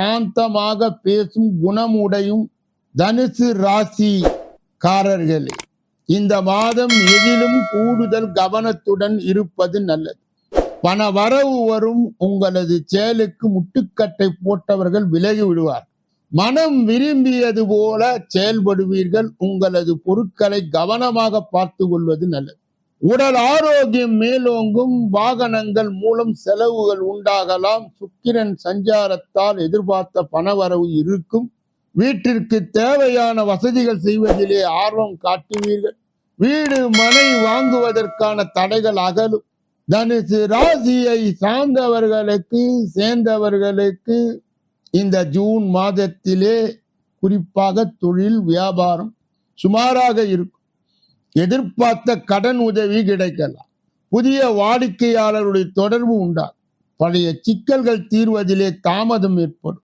சாந்தமாக பேசும் குணமுடையும் தனுசு ராசிக்காரர்களே, இந்த மாதம் எதிலும் கூடுதல் கவனத்துடன் இருப்பது நல்லது. பண வரவு வரும். உங்களது செயலுக்கு முட்டுக்கட்டை போட்டவர்கள் விலகி விடுவார். மனம் விரும்பியது போல செயல்படுவீர்கள். உங்களது பொருட்களை கவனமாக பார்த்து கொள்வது நல்லது. உடல் ஆரோக்கியம் மேலோங்கும். வாகனங்கள் மூலம் செலவுகள் உண்டாகலாம். சுக்கிரன் சஞ்சாரத்தால் எதிர்பார்த்த பணவரவு இருக்கும். வீட்டிற்கு தேவையான வசதிகள் செய்வதிலே ஆர்வம் காட்டுவீர்கள். வீடு மனை வாங்குவதற்கான தடைகள் அகலும். தனுசு ராசியை சேர்ந்தவர்களுக்கு இந்த ஜூன் மாதத்திலே குறிப்பாக தொழில் வியாபாரம் சுமாராக இருக்கும். எதிர்பார்த்த கடன் உதவி கிடைக்கலாம். புதிய வாடிக்கையாளருடைய தொடர்பு உண்டாகும். பழைய சிக்கல்கள் தீர்வதிலே தாமதம் ஏற்படும்.